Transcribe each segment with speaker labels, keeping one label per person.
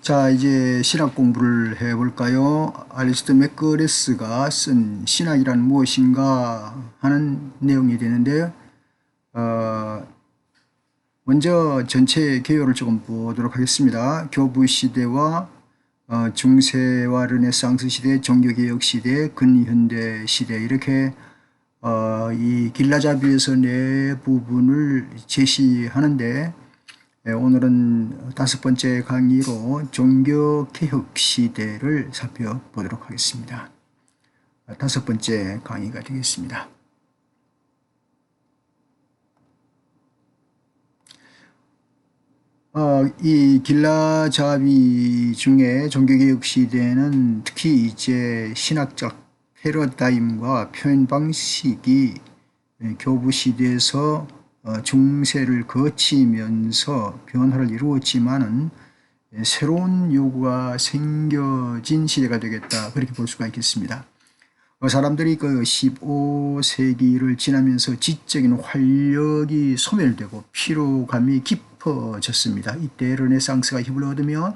Speaker 1: 자, 이제 신학 공부를 해볼까요? 알리스토 맥거레스가 쓴 신학이란 무엇인가 하는 내용이 되는데요. 먼저 전체 개요를 조금 보도록 하겠습니다. 교부 시대와 중세와 르네상스 시대, 종교개혁 시대, 근현대 시대 이렇게 이 길라잡이에서 네 부분을 제시하는데 오늘은 5번째 강의로 종교개혁 시대를 살펴보도록 하겠습니다. 5번째 강의가 되겠습니다. 이 길라잡이 중에 종교개혁 시대는 특히 이제 신학적 패러다임과 표현 방식이 교부 시대에서 중세를 거치면서 변화를 이루었지만은 새로운 요구가 생겨진 시대가 되겠다, 그렇게 볼 수가 있겠습니다. 사람들이 그 15세기를 지나면서 지적인 활력이 소멸되고 피로감이 깊어졌습니다. 이때 르네상스가 힘을 얻으며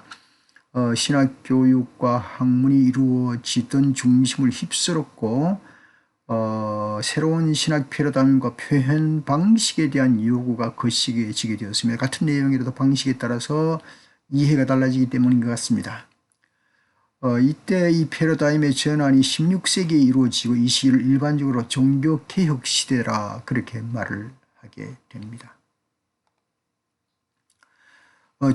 Speaker 1: 신학교육과 학문이 이루어지던 중심을 휩쓸었고 새로운 신학 패러다임과 표현 방식에 대한 요구가 거시기해지게 되었습니다. 같은 내용이라도 방식에 따라서 이해가 달라지기 때문인 것 같습니다. 이때 이 패러다임의 전환이 16세기에 이루어지고 이 시기를 일반적으로 종교개혁 시대라 그렇게 말을 하게 됩니다.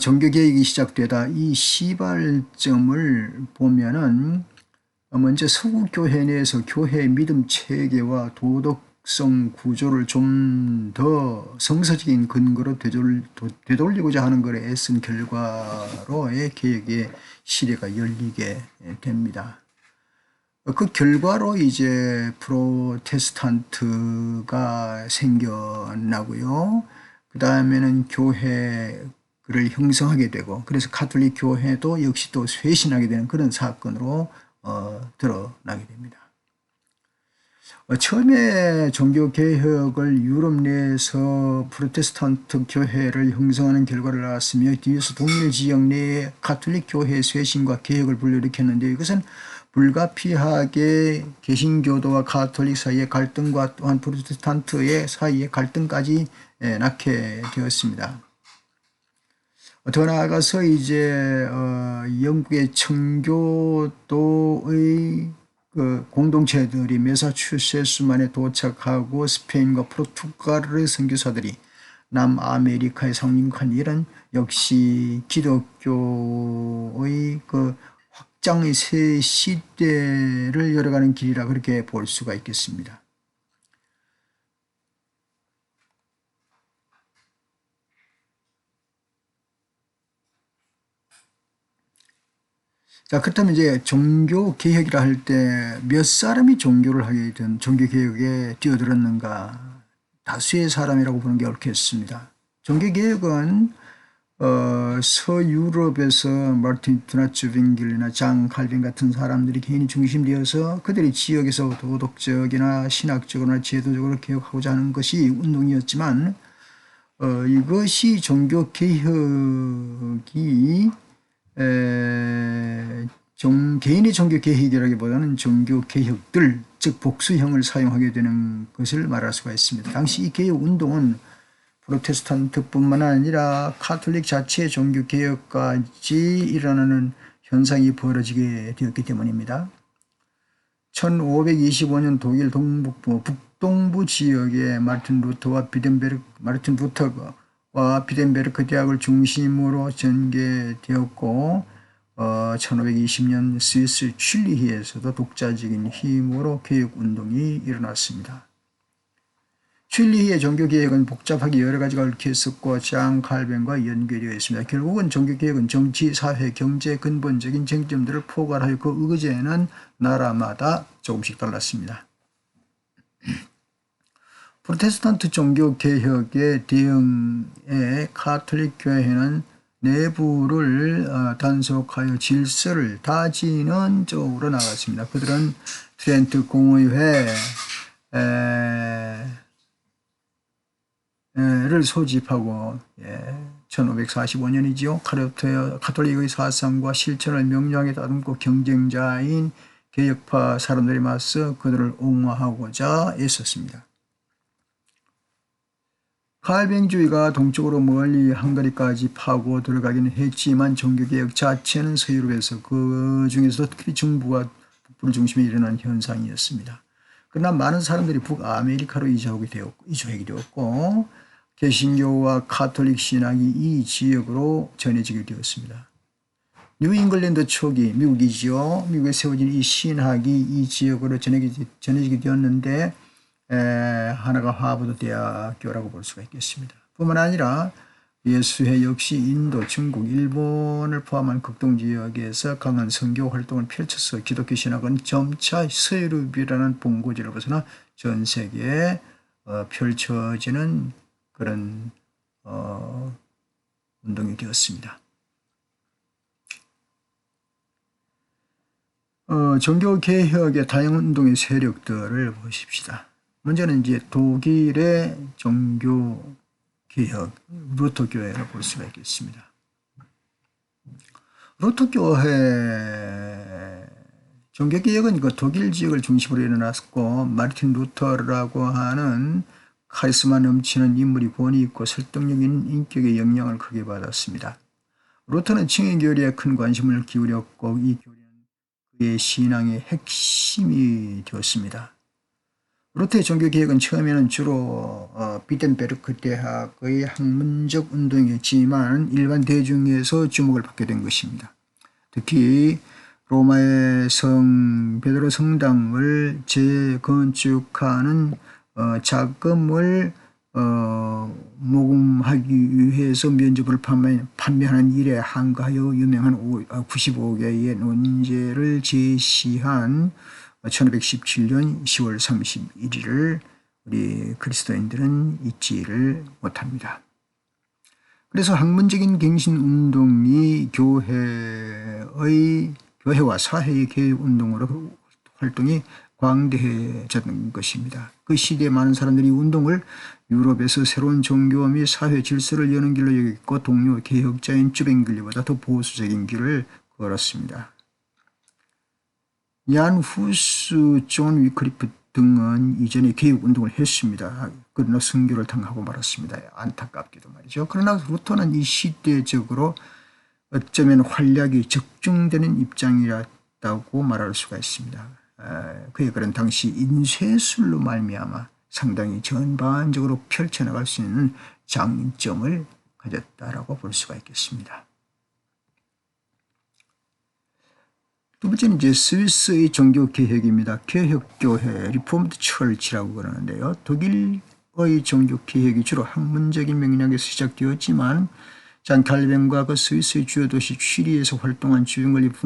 Speaker 1: 종교개혁이 시작되다 이 시발점을 보면은 먼저 서구교회 내에서 교회의 믿음 체계와 도덕성 구조를 좀 더 성서적인 근거로 되돌리고자 하는 것에 애쓴 결과로의 개혁의 시대가 열리게 됩니다. 그 결과로 이제 프로테스탄트가 생겨나고요. 그 다음에는 교회를 형성하게 되고, 그래서 가톨릭 교회도 역시 또 쇄신하게 되는 그런 사건으로 드러나게 됩니다. 처음에 종교개혁을 유럽 내에서 프로테스탄트 교회를 형성하는 결과를 낳았으며 뒤에서 동일 지역 내에 가톨릭 교회의 쇄신과 개혁을 불러일으켰는데, 이것은 불가피하게 개신교도와 가톨릭 사이의 갈등과 또한 프로테스탄트의 사이의 갈등까지 낳게 되었습니다. 더 나아가서 이제 영국의 청교도의 그 공동체들이 매사추세츠만에 도착하고 스페인과 포르투갈의 선교사들이 남아메리카에 상륙한 일은 역시 기독교의 그 확장의 새 시대를 열어가는 길이라 그렇게 볼 수가 있겠습니다. 자, 그렇다면 이제 종교개혁이라 할 때 몇 사람이 종교를 하게 된 종교개혁에 뛰어들었는가? 다수의 사람이라고 보는 게 옳겠습니다. 종교개혁은 서유럽에서 마르틴 루터, 주빙길이나 장 칼빈 같은 사람들이 개인이 중심되어서 그들이 지역에서 도덕적이나 신학적으로나 제도적으로 개혁하고자 하는 것이 운동이었지만 이것이 종교개혁이 개인의 종교개혁이라기보다는 종교개혁들, 즉 복수형을 사용하게 되는 것을 말할 수가 있습니다. 당시 이 개혁운동은 프로테스탄트뿐만 아니라 카톨릭 자체의 종교개혁까지 일어나는 현상이 벌어지게 되었기 때문입니다. 1525년 독일 동북부 북동부 지역의 마르틴 루터와 비덴베르크 대학을 중심으로 전개되었고 1520년 스위스 츤리히에서도 독자적인 힘으로 개혁운동이 일어났습니다. 츤리히의 종교개혁은 복잡하게 여러 가지가 얽혀 있었고 장 칼빈과 연결되어 있습니다. 결국은 종교개혁은 정치, 사회, 경제 근본적인 쟁점들을 포괄하여 그 의제는 나라마다 조금씩 달랐습니다. 프로테스탄트 종교개혁의 대응에 가톨릭 교회는 내부를 단속하여 질서를 다지는 쪽으로 나갔습니다. 그들은 트렌트 공의회, 를 소집하고 1545년이지요. 카톨릭의 사상과 실천을 명료하게 다듬고 경쟁자인 개혁파 사람들이 맞서 그들을 옹호하고자 애썼습니다. 칼빈주의가 동쪽으로 멀리 헝가리까지 파고 들어가기는 했지만 종교개혁 자체는 서유럽에서 그 중에서도 특히 중부와 북부를 중심에 일어난 현상이었습니다. 그러나 많은 사람들이 북아메리카로 이주하게 되었고 개신교와 카톨릭 신학이 이 지역으로 전해지게 되었습니다. 뉴잉글랜드 초기 미국이지요. 미국에 세워진 이 신학이 이 지역으로 전해지게 되었는데 하나가 하버드 대학교라고 볼 수가 있겠습니다. 뿐만 아니라 예수회 역시 인도, 중국, 일본을 포함한 극동지역에서 강한 선교 활동을 펼쳐서 기독교 신학은 점차 서유럽이라는 본고지를 벗어나 전 세계에 펼쳐지는 그런 운동이 되었습니다. 종교개혁의 다양한 운동의 세력들을 보십시다. 먼저는 이제 독일의 종교개혁, 루터교회를 볼 수가 있겠습니다. 루터교회 종교개혁은 그 독일 지역을 중심으로 일어났고 마르틴 루터라고 하는 카리스마 넘치는 인물이 권위 있고 설득력인 인격의 영향을 크게 받았습니다. 루터는 층위교리에 큰 관심을 기울였고 이 교리는 그의 신앙의 핵심이 되었습니다. 루터의 종교개혁은 처음에는 주로 비덴베르크 대학의 학문적 운동이었지만 일반 대중에서 주목을 받게 된 것입니다. 특히 로마의 성 베드로 성당을 재건축하는 자금을 모금하기 위해서 면접을 판매하는 일에 한가하여 유명한 95개의 논제를 제시한 1517년 10월 31일을 우리 그리스도인들은 잊지를 못합니다. 그래서 학문적인 갱신운동이 교회와 사회의 개혁운동으로 활동이 광대해졌던 것입니다. 그 시대에 많은 사람들이 이 운동을 유럽에서 새로운 종교 및 사회 질서를 여는 길로 여겼고 동료 개혁자인 주뱅글리보다 더 보수적인 길을 걸었습니다. 얀 후스, 존 위클리프 등은 이전에 개혁운동을 했습니다. 그러나 순교를 당하고 말았습니다. 안타깝게도 말이죠. 그러나 루터는 이 시대적으로 어쩌면 활약이 적중되는 입장이었다고 말할 수가 있습니다. 그의 그런 당시 인쇄술로 말미암아 상당히 전반적으로 펼쳐나갈 수 있는 장점을 가졌다라고 볼 수가 있겠습니다. 두 번째는 이제 스위스의 종교개혁입니다. 개혁교회, 리포머드 철치라고 그러는데요. 독일의 종교개혁이 주로 학문적인 맥락에서 시작되었지만 잔 칼뱅과 그 스위스의 주요 도시 취리에서 활동한 주인걸리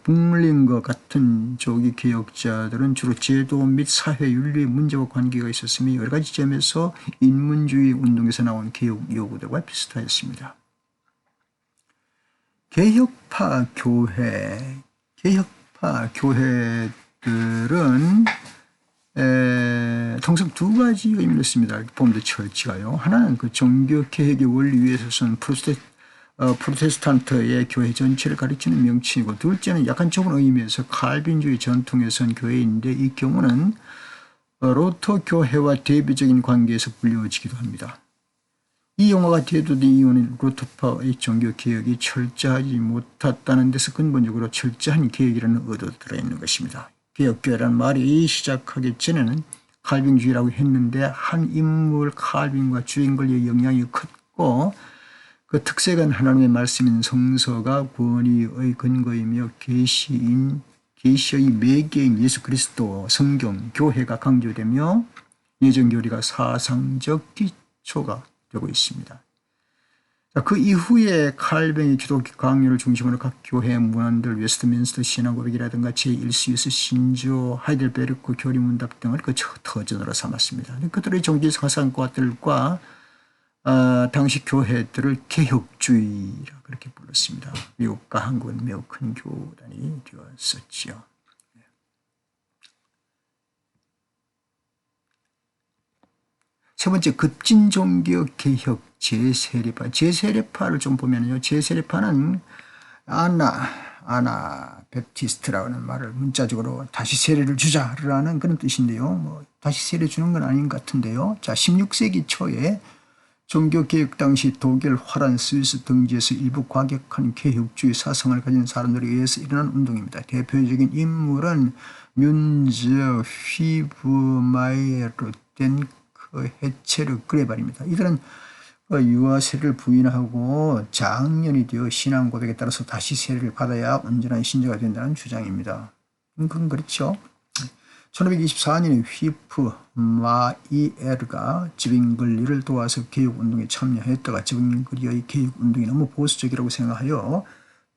Speaker 1: 붕링과 같은 조기 개혁자들은 주로 제도 및 사회 윤리의 문제와 관계가 있었으며 여러 가지 점에서 인문주의 운동에서 나온 개혁 요구들과 비슷하였습니다. 개혁파 교회들은 통상 두 가지 의미를 씁니다. 리포머드 철치가요. 하나는 그 종교개혁의 원리 위에서 쓴 프로테스탄트의 교회 전체를 가리키는 명칭이고, 둘째는 약간 좁은 의미에서 칼빈주의 전통에 선 교회인데 이 경우는 루터 교회와 대비적인 관계에서 불리워지기도 합니다. 이 용어가 대두된 이유는 루터파의 종교개혁이 철저하지 못했다는 데서 근본적으로 철저한 개혁이라는 의도가 들어있는 것입니다. 개혁교회라는 말이 시작하기 전에는 칼빈주의라고 했는데 한 인물 칼빈과 주인걸리의 영향이 컸고 그 특색은 하나님의 말씀인 성서가 권위의 근거이며 계시의 매개인 예수 그리스도, 성경, 교회가 강조되며 예정교리가 사상적 기초가 되고 있습니다. 그 이후에 칼뱅이 기독교 강요를 중심으로 각 교회 문안들, 웨스트민스터 신화고백이라든가 제1스위스 신조, 하이델베르크 교리문답 등을 그 터전으로 삼았습니다. 그들의 종교적 화상과들과 당시 교회들을 개혁주의라 그렇게 불렀습니다. 미국과 한국은 매우 큰 교단이 되었었죠. 세 번째, 급진 종교 개혁 제세례파. 제세례파를 좀 보면요, 제세례파는 아나 베프티스트라는 말을 문자적으로 다시 세례를 주자라는 그런 뜻인데요. 뭐 다시 세례 주는 건 아닌 것 같은데요. 자, 16세기 초에 종교개혁 당시 독일, 화란, 스위스 등지에서 일부 과격한 개혁주의 사상을 가진 사람들에 의해서 일어난 운동입니다. 대표적인 인물은 뮌제 휘브마이에르 헤체르 그레발입니다. 이들은 유아 세례를 부인하고 장년이 되어 신앙 고백에 따라서 다시 세례를 받아야 온전한 신자가 된다는 주장입니다. 그건 그렇죠. 1524년에 휘프 마이에르가 지빙글리를 도와서 개혁운동에 참여했다가 지빙글리의 개혁운동이 너무 보수적이라고 생각하여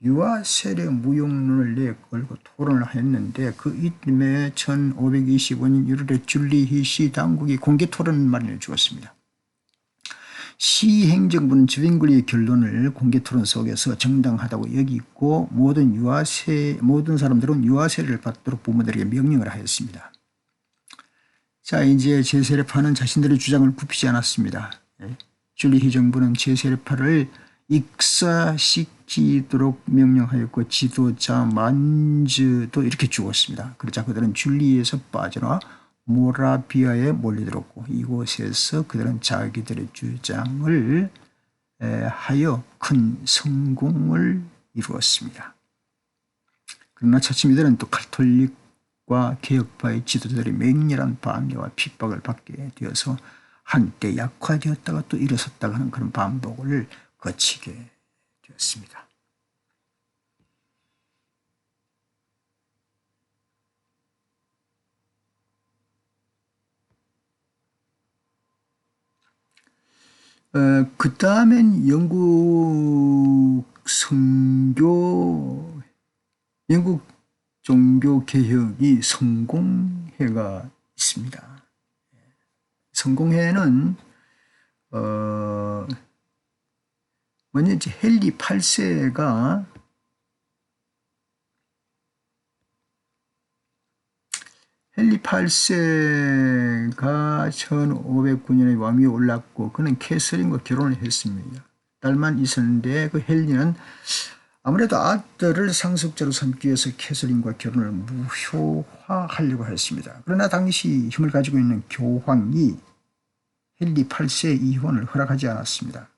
Speaker 1: 유아 세례 무용론을 내걸고 토론을 했는데 그 이듬해 1525년 1월에 줄리히 시 당국이 공개 토론을 마련해 주었습니다. 시 행정부는 지빙글리의 결론을 공개 토론 속에서 정당하다고 여기고 모든 사람들은 유아 세례를 받도록 부모들에게 명령을 하였습니다. 자, 이제 제세례파는 자신들의 주장을 굽히지 않았습니다. 줄리히 정부는 제세례파를 익사시키도록 명령하였고 지도자 만즈도 이렇게 죽었습니다. 그러자 그들은 줄리히에서 빠져나와 모라비아에 몰려들었고 이곳에서 그들은 자기들의 주장을 하여 큰 성공을 이루었습니다. 그러나 차츰 이들은 또 가톨릭과 개혁파의 지도자들의 맹렬한 반대와 핍박을 받게 되어서 한때 약화되었다가 또 일어섰다가 하는 그런 반복을 거치게 되었습니다. 그 다음엔 영국 종교개혁이 성공회가 있습니다. 성공회는 먼저 이제 헨리 8세가 헨리 8세가 1509년에 왕위에 올랐고 그는 캐서린과 결혼을 했습니다. 딸만 있었는데 그 헨리는 아무래도 아들을 상속자로 삼기 위해서 캐서린과 결혼을 무효화하려고 했습니다. 그러나 당시 힘을 가지고 있는 교황이 헨리 8세 이혼을 허락하지 않았습니다.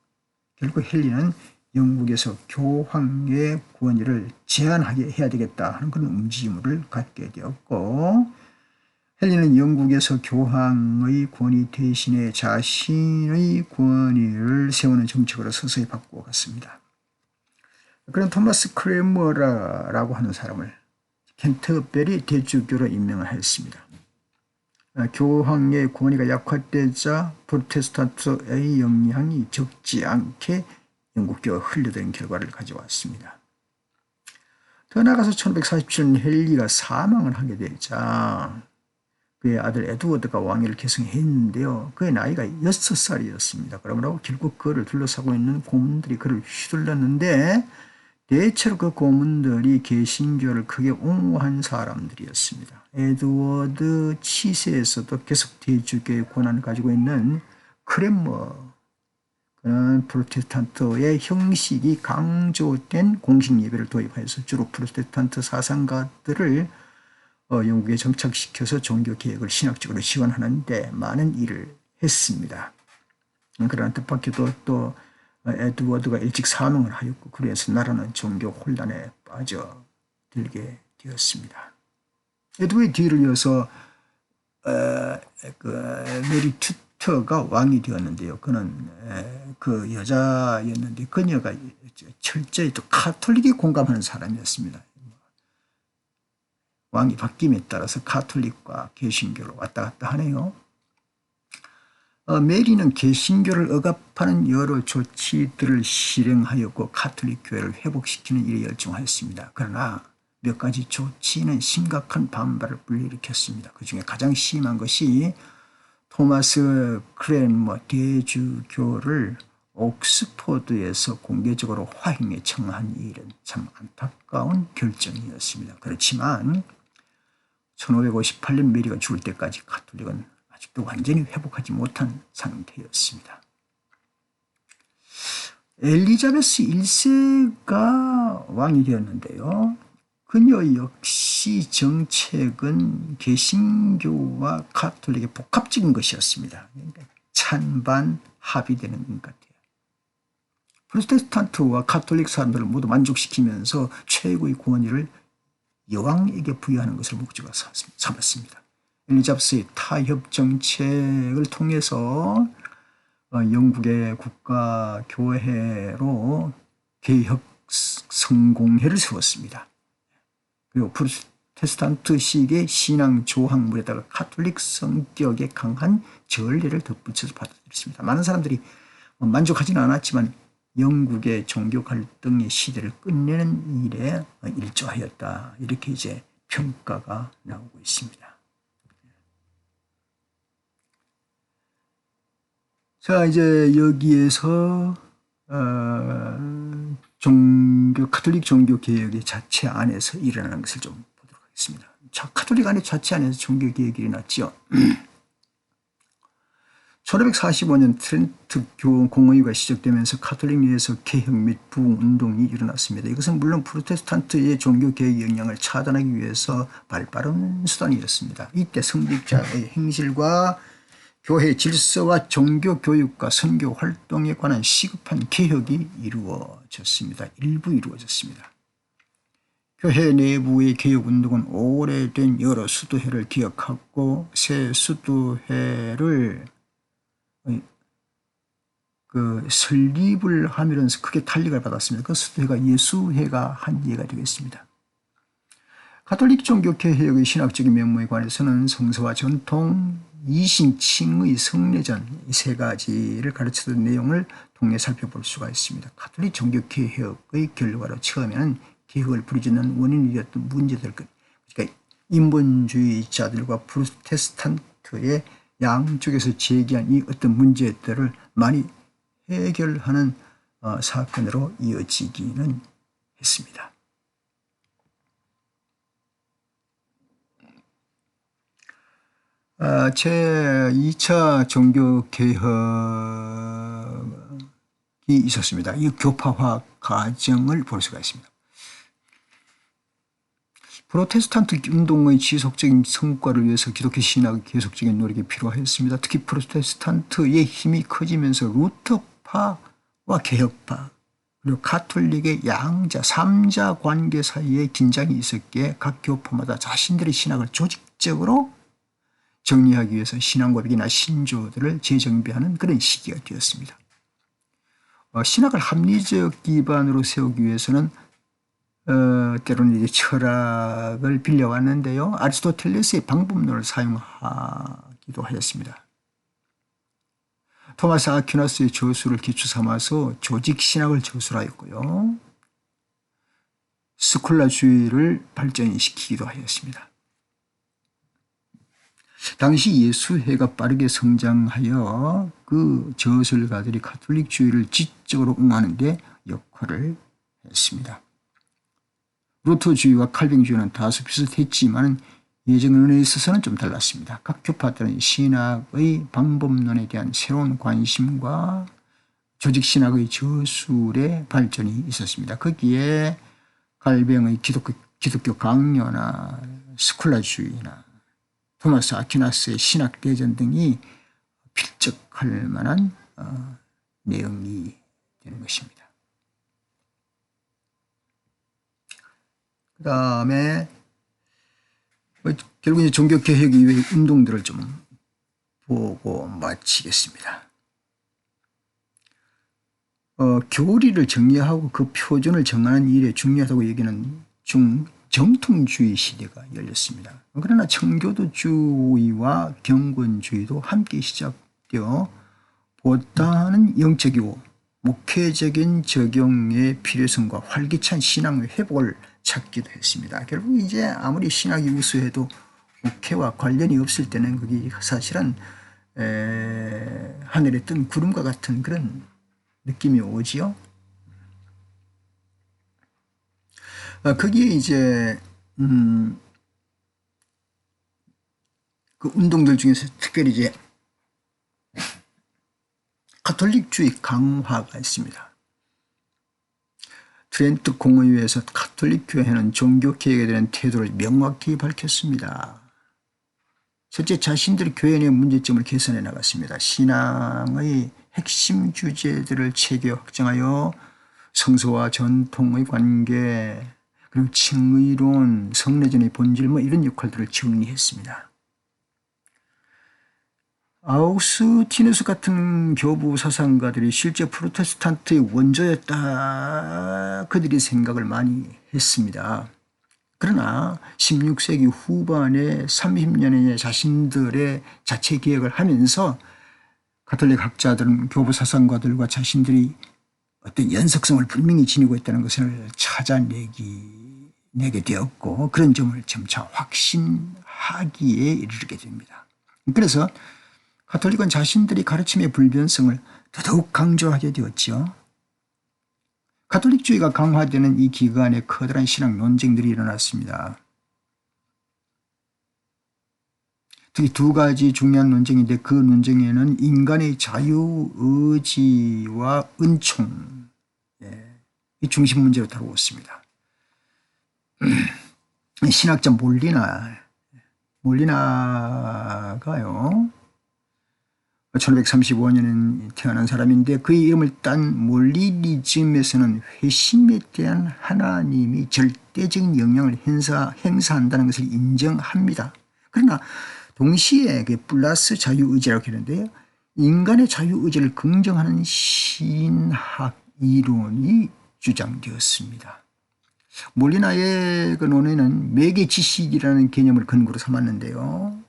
Speaker 1: 결국 헨리는 영국에서 교황의 권위를 제한하게 해야 되겠다 하는 그런 움직임을 갖게 되었고 헨리는 영국에서 교황의 권위 대신에 자신의 권위를 세우는 정책으로 서서히 바꿔갔습니다. 그런 토마스 크레머라고 하는 사람을 캔터베리 대주교로 임명을 했습니다. 교황의 권위가 약화되자 프로테스탄트의 영향이 적지 않게 영국교가 흘려든 결과를 가져왔습니다. 더 나아가서 1547년 헨리가 사망을 하게 되자 그의 아들 에드워드가 왕위를 계승했는데요. 그의 나이가 6살이었습니다. 그러므로 결국 그를 둘러싸고 있는 고문들이 그를 휘둘렀는데 대체로 그 고문들이 개신교를 크게 옹호한 사람들이었습니다. 에드워드 치세에서도 계속 대주교의 권한을 가지고 있는 크랜머, 그는 프로테스탄트의 형식이 강조된 공식 예배를 도입하여서 주로 프로테스탄트 사상가들을 영국에 정착시켜서 종교개혁을 신학적으로 지원하는 데 많은 일을 했습니다. 그러나 뜻밖에도 또 에드워드가 일찍 사망을 하였고 그래서 나라는 종교 혼란에 빠져들게 되었습니다. 에드워드의 뒤를 이어서 메리 튜터가 왕이 되었는데요. 그는 그 여자였는데 그녀가 철저히 또 카톨릭에 공감하는 사람이었습니다. 왕이 바뀜에 따라서 가톨릭과 개신교로 왔다 갔다 하네요. 메리는 개신교를 억압하는 여러 조치들을 실행하였고 가톨릭 교회를 회복시키는 일에 열중하였습니다. 그러나 몇 가지 조치는 심각한 반발을 불러일으켰습니다. 그 중에 가장 심한 것이 토마스 크랜머 대주교를 옥스포드에서 공개적으로 화형에 청한 일은 참 안타까운 결정이었습니다. 그렇지만 1558년 메리가 죽을 때까지 가톨릭은 아주 아직도 완전히 회복하지 못한 상태였습니다. 엘리자베스 1세가 왕이 되었는데요. 그녀 역시 정책은 개신교와 가톨릭의 복합적인 것이었습니다. 찬반 합의되는 것 같아요. 프로테스탄트와 가톨릭 사람들을 모두 만족시키면서 최고의 권위를 여왕에게 부여하는 것을 목적으로 삼았습니다. 엘리자베스의 타협 정책을 통해서 영국의 국가교회로 개혁 성공회를 세웠습니다. 그리고 프로테스탄트식의 신앙 조항물에다가 가톨릭 성격의 강한 전례를 덧붙여서 받아들였습니다. 많은 사람들이 만족하지는 않았지만 영국의 종교 갈등의 시대를 끝내는 일에 일조하였다. 이렇게 이제 평가가 나오고 있습니다. 자, 이제 여기에서 가톨릭 종교 개혁의 자체 안에서 일어나는 것을 좀 보도록 하겠습니다. 자, 가톨릭 안에 자체 안에서 종교 개혁이 일어났죠. 1545년 트렌트 공의회가 시작되면서 가톨릭 내에서 개혁 및 부흥운동이 일어났습니다. 이것은 물론 프로테스탄트의 종교 개혁 영향을 차단하기 위해서 발빠른 수단이었습니다. 이때 성직자의 행실과 교회 질서와 종교 교육과 선교 활동에 관한 시급한 개혁이 이루어졌습니다. 일부 이루어졌습니다. 교회 내부의 개혁운동은 오래된 여러 수도회를 기억하고 새 수도회를 설립을 하면서 크게 탄력을 받았습니다. 그 수도회가 예수회가 한 예가 되겠습니다. 가톨릭 종교 개혁의 신학적인 면모에 관해서는 성서와 전통, 이신칭의 성례전 이 세 가지를 가르치던 내용을 통해 살펴볼 수가 있습니다. 가톨릭 종교 개혁의 결과로 처음에는 개혁을 부르짖는 원인이 되었던 문제들, 그러니까 인본주의자들과 프로테스탄트의 양쪽에서 제기한 이 어떤 문제들을 많이 해결하는 사건으로 이어지기는 했습니다. 제2차 종교개혁이 있었습니다. 이 교파화 과정을 볼 수가 있습니다. 프로테스탄트 운동의 지속적인 성과를 위해서 기독교 신학의 계속적인 노력이 필요하였습니다. 특히 프로테스탄트의 힘이 커지면서 루터파와 개혁파 그리고 가톨릭의 양자, 삼자 관계 사이에 긴장이 있었기에 각 교파마다 자신들의 신학을 조직적으로 정리하기 위해서 신앙고백이나 신조들을 재정비하는 그런 시기가 되었습니다. 신학을 합리적 기반으로 세우기 위해서는 때로는 이제 철학을 빌려왔는데요. 아리스토텔레스의 방법론을 사용하기도 하였습니다. 토마스 아퀴나스의 저수를 기초 삼아서 조직신학을 저술하였고요. 스콜라주의를 발전시키기도 하였습니다. 당시 예수회가 빠르게 성장하여 그 저술가들이 가톨릭주의를 지적으로 응하는 데 역할을 했습니다. 루터주의와 칼빈주의는 다소 비슷했지만 예정론에 있어서는 좀 달랐습니다. 각 교파들은 신학의 방법론에 대한 새로운 관심과 조직신학의 저술의 발전이 있었습니다. 거기에 갈뱅의 기독교 강요나 스콜라주의나 토마스 아퀴나스의 신학대전 등이 필적할 만한 내용이 되는 것입니다. 그 다음에 결국 이제 종교개혁 이외의 운동들을 좀 보고 마치겠습니다. 교리를 정리하고 그 표준을 정하는 일에 중요하다고 여기는 정통주의 시대가 열렸습니다. 그러나 청교도주의와 경건주의도 함께 시작되어 보다는 영적이고 목회적인 적용의 필요성과 활기찬 신앙의 회복을 찾기도 했습니다. 결국 이제 아무리 신학이 우수해도 목회와 관련이 없을 때는 그게 사실은 하늘에 뜬 구름과 같은 그런 느낌이 오지요. 거기에 이제 그 운동들 중에서 특별히 이제 가톨릭주의 강화가 있습니다. 트렌트 공의회에서 가톨릭 교회는 종교개혁에 대한 태도를 명확히 밝혔습니다. 첫째, 자신들의 교회 내 문제점을 개선해 나갔습니다. 신앙의 핵심 주제들을 체계 확정하여 성서와 전통의 관계, 그리고 칭의론, 성례전의 본질 이런 역할들을 정리했습니다. 아우구스티누스 같은 교부 사상가들이 실제 프로테스탄트의 원조였다, 그들이 생각을 많이 했습니다. 그러나 16세기 후반에 30년의 자신들의 자체 개혁을 하면서 가톨릭 학자들은 교부 사상가들과 자신들이 어떤 연속성을 분명히 지니고 있다는 것을 찾아내게 되었고, 그런 점을 점차 확신하기에 이르게 됩니다. 그래서 가톨릭은 자신들이 가르침의 불변성을 더더욱 강조하게 되었죠. 가톨릭주의가 강화되는 이 기간에 커다란 신학 논쟁들이 일어났습니다. 특히 두 가지 중요한 논쟁인데, 그 논쟁에는 인간의 자유의지와 은총, 이 중심 문제로 다루었습니다. 신학자 몰리나가요, 1535년에 태어난 사람인데, 그의 이름을 딴 몰리니즘에서는 회심에 대한 하나님이 절대적인 영향을 행사한다는 것을 인정합니다. 그러나 동시에 플러스 자유의지라고 하는데요, 인간의 자유의지를 긍정하는 신학 이론이 주장되었습니다. 몰리나의 그 논에는 매개 지식이라는 개념을 근거로 삼았는데요,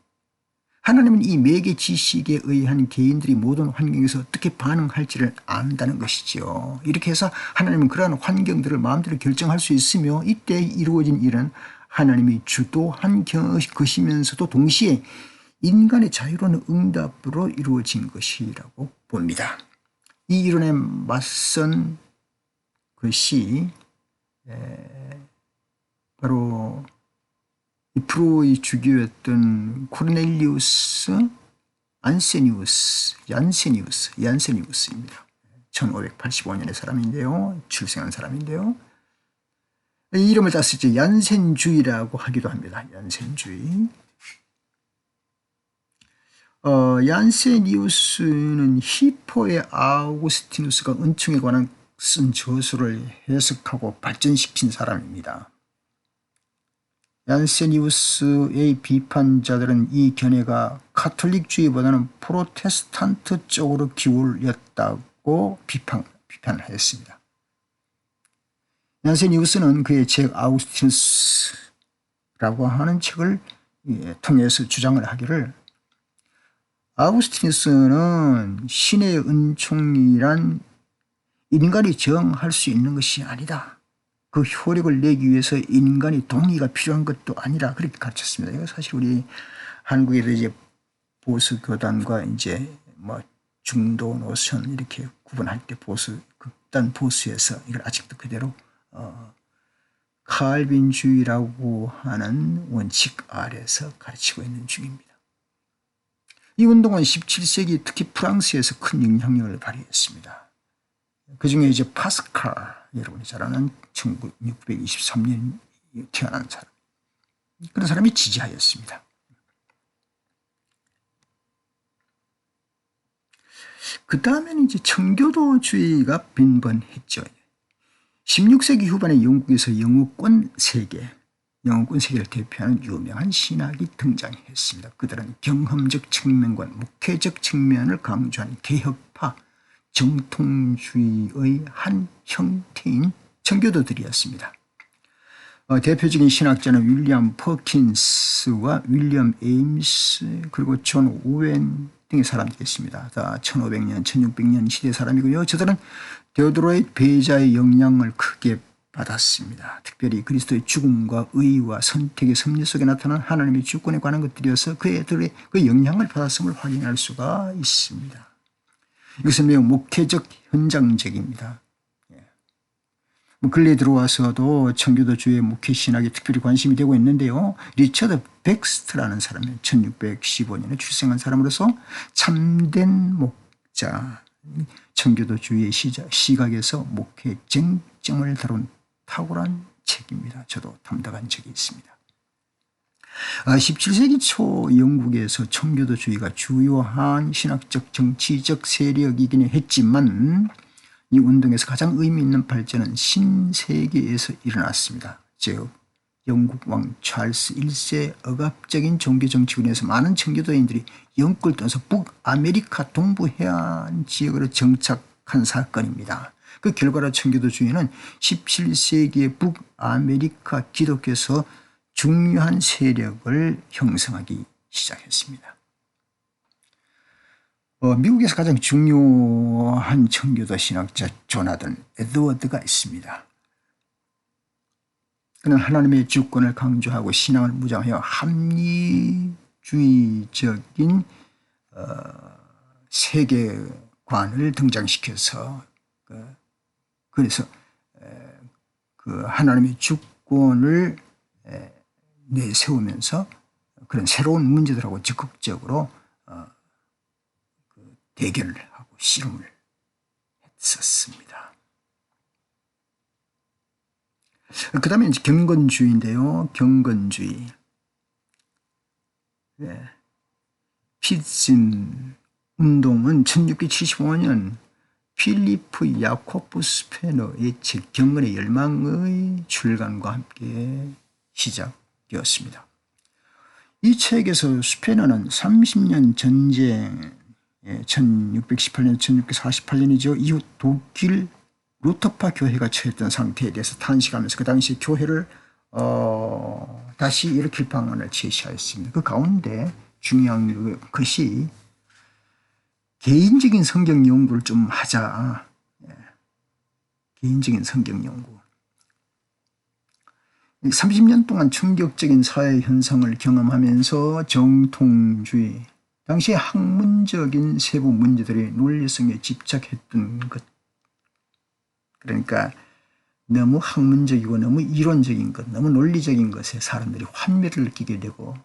Speaker 1: 하나님은 이 매개 지식에 의한 개인들이 모든 환경에서 어떻게 반응할지를 안다는 것이죠. 이렇게 해서 하나님은 그러한 환경들을 마음대로 결정할 수 있으며, 이때 이루어진 일은 하나님이 주도한 것이면서도 동시에 인간의 자유로운 응답으로 이루어진 것이라고 봅니다. 이 이론에 맞선 것이 바로 프로의 주교였던 코르넬리우스 얀세니우스입니다. 1585년의 사람인데요. 출생한 사람인데요. 이 이름을 땄을 때 얀센주의라고 하기도 합니다. 얀센주의. 얀세니우스는 히포의 아우구스티누스가 은총에 관한 쓴 저수를 해석하고 발전시킨 사람입니다. 얀세니우스의 비판자들은 이 견해가 가톨릭주의보다는 프로테스탄트 쪽으로 기울였다고 비판하였습니다. 얀세니우스는 그의 책 아우구스티누스라고 하는 책을 통해서 주장을 하기를, 아우구스티누스는 신의 은총이란 인간이 정할 수 있는 것이 아니다. 그 효력을 내기 위해서 인간의 동의가 필요한 것도 아니라, 그렇게 가르쳤습니다. 이거 사실 우리 한국에도 이제 보수 교단과 이제 중도 노선 이렇게 구분할 때 극단 보수에서 이걸 아직도 그대로 칼빈주의라고 하는 원칙 아래서 가르치고 있는 중입니다. 이 운동은 17세기 특히 프랑스에서 큰 영향력을 발휘했습니다. 그 중에 이제 파스칼, 여러분이 잘 아는 1623년 태어난 사람, 그런 사람이 지지하였습니다. 그 다음에는 이제 청교도주의가 빈번했죠. 16세기 후반에 영국에서 영어권 세계를 대표하는 유명한 신학이 등장했습니다. 그들은 경험적 측면과 목회적 측면을 강조하는 개혁파, 정통주의의 한 형태인 청교도들이었습니다. 대표적인 신학자는 윌리엄 퍼킨스와 윌리엄 에임스, 그리고 존 오웬 등의 사람들이었습니다. 다 1500년, 1600년 시대 사람이고요. 저들은 데오도로의 배자의 영향을 크게 받았습니다. 특별히 그리스도의 죽음과 의와 선택의 섭리 속에 나타난 하나님의 주권에 관한 것들이어서 그들의 그 영향을 받았음을 확인할 수가 있습니다. 이것은 매우 목회적 현장적입니다. 뭐 근래에 들어와서도 청교도주의 목회 신학에 특별히 관심이 되고 있는데요. 리처드 백스트라는 사람이 1615년에 출생한 사람으로서 참된 목자, 청교도주의 시각에서 목회 쟁점을 다룬 탁월한 책입니다. 저도 탐독한 적이 있습니다. 17세기 초 영국에서 청교도주의가 주요한 신학적 정치적 세력이기는 했지만 이 운동에서 가장 의미 있는 발전은 신세계에서 일어났습니다. 즉 영국 왕 찰스 1세 억압적인 종교 정치군에서 많은 청교도인들이 영국을 떠나서 북아메리카 동부 해안 지역으로 정착한 사건입니다. 그 결과로 청교도주의는 17세기의 북아메리카 기독교에서 중요한 세력을 형성하기 시작했습니다. 미국에서 가장 중요한 청교도 신학자 조나단 에드워드가 있습니다. 그는 하나님의 주권을 강조하고 신앙을 무장하여 합리주의적인 세계관을 등장시켜서 그래서 그 하나님의 주권을 내세우면서 그런 새로운 문제들하고 적극적으로 대결을 하고 씨름을 했었습니다. 그 다음에 이제 경건주의인데요. 경건주의. 피즘 운동은 1675년 필리프 야코프 스페너의 책 경건의 열망의 출간과 함께 시작되었습니다. 이 책에서 스페너는 30년 전쟁 1618년 1648년이죠. 이후 독일 루터파 교회가 처했던 상태에 대해서 탄식하면서 그 당시 교회를 다시 일으킬 방안을 제시하였습니다. 그 가운데 중요한 것이 개인적인 성경 연구를 좀 하자. 개인적인 성경 연구. 30년 동안 충격적인 사회 현상을 경험하면서 정통주의, 당시의 학문적인 세부 문제들의 논리성에 집착했던 것. 그러니까 너무 학문적이고 너무 이론적인 것, 너무 논리적인 것에 사람들이 환멸을 느끼게 되고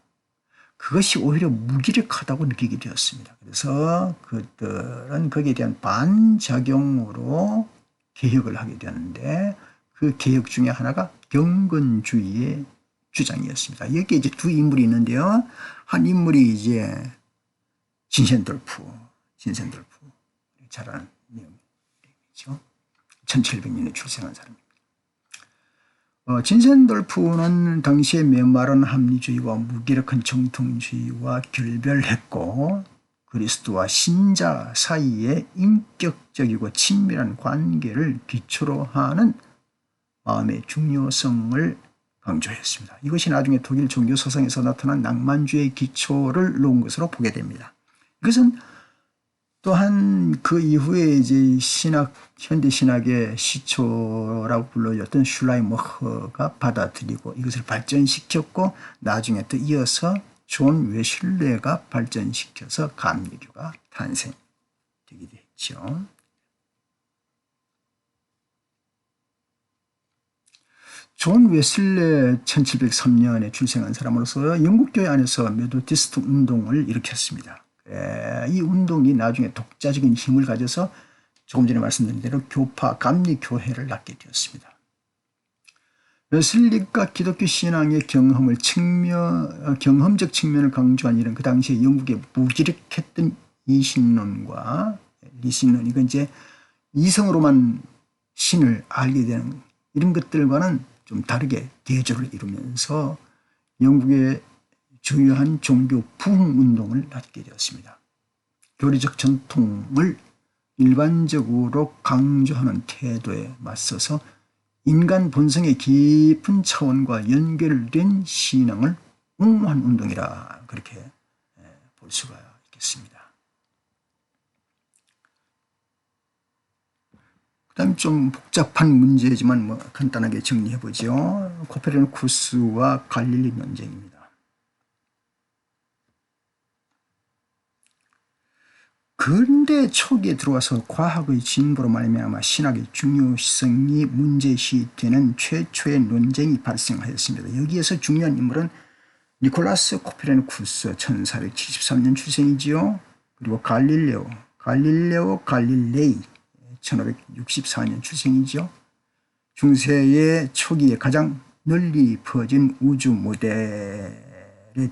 Speaker 1: 그것이 오히려 무기력하다고 느끼게 되었습니다. 그래서 그들은 거기에 대한 반작용으로 개혁을 하게 되었는데 그 개혁 중에 하나가 경건주의의 주장이었습니다. 여기에 이제 두 인물이 있는데요. 한 인물이 이제 진센돌프 잘 아는 내용이죠. 1700년에 출생한 사람입니다. 진센돌프는 당시에 메마른 합리주의와 무기력한 정통주의와 결별했고 그리스도와 신자 사이의 인격적이고 친밀한 관계를 기초로 하는 마음의 중요성을 강조했습니다. 이것이 나중에 독일 종교 서상에서 나타난 낭만주의의 기초를 놓은 것으로 보게 됩니다. 이것은 또한 그 이후에 이제 현대 신학의 시초라고 불러졌던 슐라이머허가 받아들이고 이것을 발전시켰고 나중에 또 이어서 존 웨슬레가 발전시켜서 감리교가 탄생되기도 했죠. 존 웨슬레 1703년에 출생한 사람으로서 영국교회 안에서 메소디스트 운동을 일으켰습니다. 이 운동이 나중에 독자적인 힘을 가져서 조금 전에 말씀드린 대로 교파 감리교회를 낳게 되었습니다. 웨슬리가 기독교 신앙의 경험적 측면을 강조한 일은 그 당시에 영국에 무기력했던 이신론과 리신론, 이건 이제 이성으로만 신을 알게 되는 이런 것들과는 좀 다르게 대조를 이루면서 영국의 주요한 종교 부흥운동을 낳게 되었습니다. 교리적 전통을 일반적으로 강조하는 태도에 맞서서 인간 본성의 깊은 차원과 연결된 신앙을 옹호한 운동이라 그렇게 볼 수가 있겠습니다. 그 다음 좀 복잡한 문제지만 뭐 간단하게 정리해보죠. 코페르니쿠스와 갈릴리 논쟁입니다. 근대 초기에 들어와서 과학의 진보로 말미암아 신학의 중요성이 문제시되는 최초의 논쟁이 발생하였습니다. 여기에서 중요한 인물은 니콜라스 코페르니쿠스 1473년 출생이지요. 그리고 갈릴레오 갈릴레이 1564년 출생이죠. 중세의 초기에 가장 널리 퍼진 우주 모델에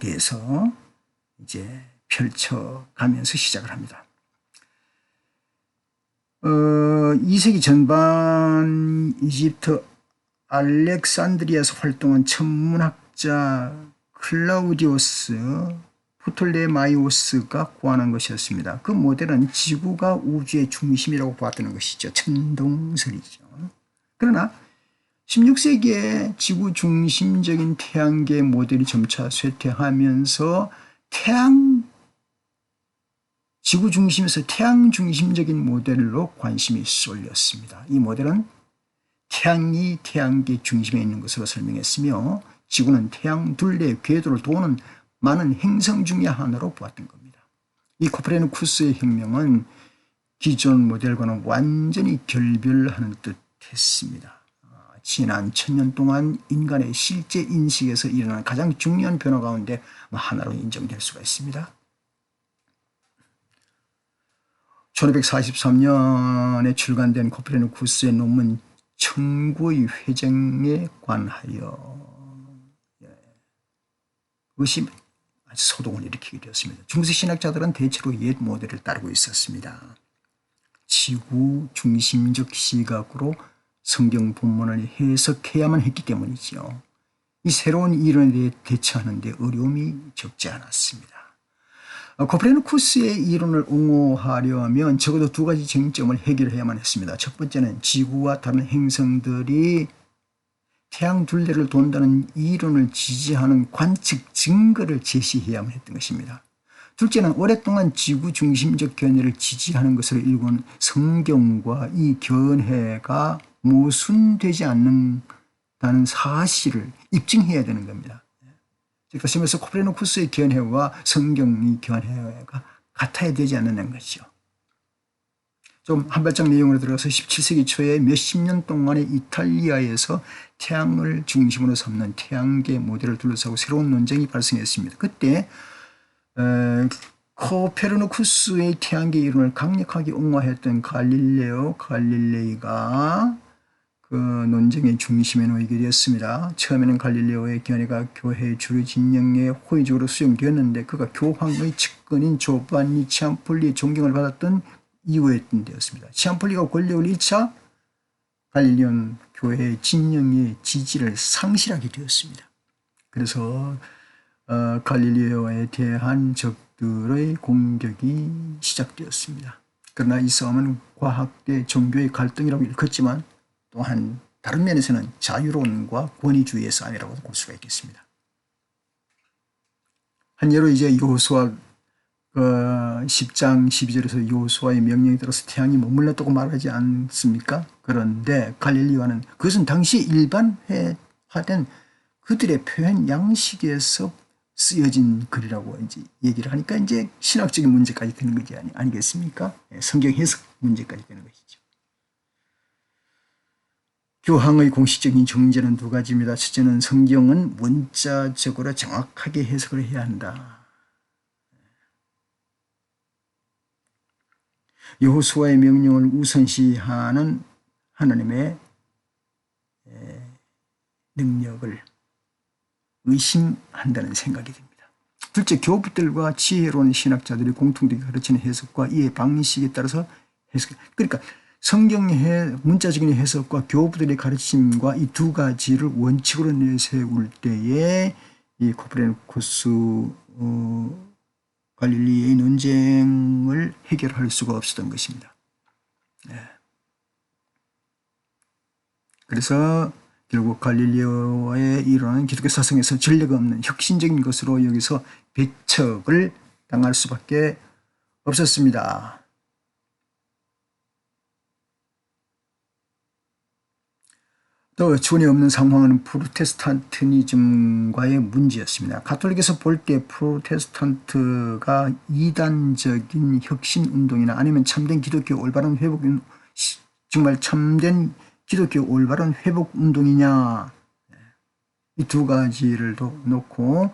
Speaker 1: 대해서 이제 펼쳐가면서 시작을 합니다. 2세기 전반 이집트 알렉산드리아에서 활동한 천문학자 클라우디오스 프톨레마이오스가 고안한 것이었습니다. 그 모델은 지구가 우주의 중심이라고 보았다는 것이죠. 천동설이죠. 그러나 16세기에 지구 중심적인 태양계 모델이 점차 쇠퇴하면서 지구 중심에서 태양 중심적인 모델로 관심이 쏠렸습니다. 이 모델은 태양이 태양계 중심에 있는 것으로 설명했으며 지구는 태양 둘레의 궤도를 도는 많은 행성 중의 하나로 보았던 겁니다. 이 코페르니쿠스의 혁명은 기존 모델과는 완전히 결별하는 듯 했습니다. 지난 1000년 동안 인간의 실제 인식에서 일어난 가장 중요한 변화 가운데 하나로 인정될 수가 있습니다. 1543년에 출간된 코페르니쿠스의 논문 천구의 회쟁에 관하여 그것이 아주 소동을 일으키게 되었습니다. 중세 신학자들은 대체로 옛 모델을 따르고 있었습니다. 지구 중심적 시각으로 성경 본문을 해석해야만 했기 때문이죠. 이 새로운 이론에 대해 대처하는 데 어려움이 적지 않았습니다. 코페르니쿠스의 이론을 옹호하려면 적어도 두 가지 쟁점을 해결해야만 했습니다. 첫 번째는 지구와 다른 행성들이 태양 둘레를 돈다는 이론을 지지하는 관측 증거를 제시해야만 했던 것입니다. 둘째는 오랫동안 지구 중심적 견해를 지지하는 것으로 일궈온 성경과 이 견해가 모순되지 않는다는 사실을 입증해야 되는 겁니다. 즉 다시 말해서 코페르니쿠스의 견해와 성경의 견해가 같아야 되지 않는 것이죠. 좀 한 발짝 내용으로 들어가서 17세기 초에 몇십 년 동안의 이탈리아에서 태양을 중심으로 삼는 태양계 모델을 둘러싸고 새로운 논쟁이 발생했습니다. 그때 코페르니쿠스의 태양계 이론을 강력하게 옹호했던 갈릴레이가 그 논쟁의 중심에 놓이게 되었습니다. 처음에는 갈릴레오의 견해가 교회 주류 진영에 호의적으로 수용되었는데 그가 교황의 측근인 조반니 치암폴리의 존경을 받았던 이유였던 데였습니다. 치암폴리가 권력을 잃자 갈릴레오는 교회의 진영의 지지를 상실하게 되었습니다. 그래서 갈릴레오에 대한 적들의 공격이 시작되었습니다. 그러나 이 싸움은 과학 대 종교의 갈등이라고 일컫지만 또한 다른 면에서는 자유론과 권위주의의 싸움이라고도 볼 수가 있겠습니다. 한 예로 이제 여호수아 10장 12절에서 여호수아의 명령에 따라서 태양이 머물렀다고 말하지 않습니까? 그런데 갈릴리오는 그것은 당시 일반화된 그들의 표현 양식에서 쓰여진 글이라고 이제 얘기를 하니까 이제 신학적인 문제까지 되는 것이 아니겠습니까? 성경 해석 문제까지 되는 것이죠. 교황의 공식적인 정죄는 두 가지입니다. 첫째는 성경은 문자적으로 정확하게 해석을 해야 한다. 여호수아의 명령을 우선시하는 하나님의 능력을 의심한다는 생각이 듭니다. 둘째, 교부들과 지혜로운 신학자들이 공통되게 가르치는 해석과 이해 방식에 따라서 해석. 그러니까 성경의 문자적인 해석과 교부들의 가르침과 이 두 가지를 원칙으로 내세울 때에 이 코페르니쿠스 갈릴리의 논쟁을 해결할 수가 없었던 것입니다. 그래서 결국 갈릴리오의 이론은 기독교 사상에서 전례가 없는 혁신적인 것으로 여기서 배척을 당할 수밖에 없었습니다. 또 주권이 없는 상황은 프로테스탄티즘과의 문제였습니다. 가톨릭에서 볼 때 프로테스탄트가 이단적인 혁신운동이나 아니면 참된 기독교 올바른 회복, 정말 참된 기독교 올바른 회복운동이냐, 이 두 가지를 놓고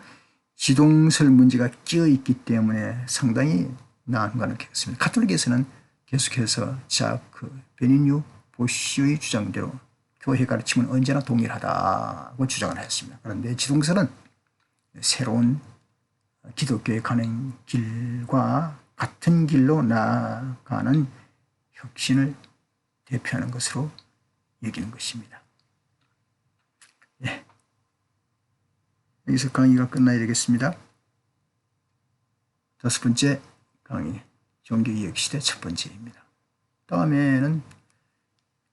Speaker 1: 지동설 문제가 끼어 있기 때문에 상당히 난관을 겪었습니다. 가톨릭에서는 계속해서 자크 베니뉴 보쉬의 주장대로 교회 가르침은 언제나 동일하다고 주장을 했습니다. 그런데 지동설은 새로운 기독교에 가는 길과 같은 길로 나아가는 혁신을 대표하는 것으로 여기는 것입니다. 예. 여기서 강의가 끝나야 되겠습니다. 5번째 강의, 종교개혁시대 첫 번째입니다. 다음에는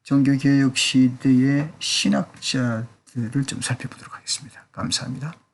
Speaker 1: 종교개혁시대의 신학자들을 좀 살펴보도록 하겠습니다. 감사합니다.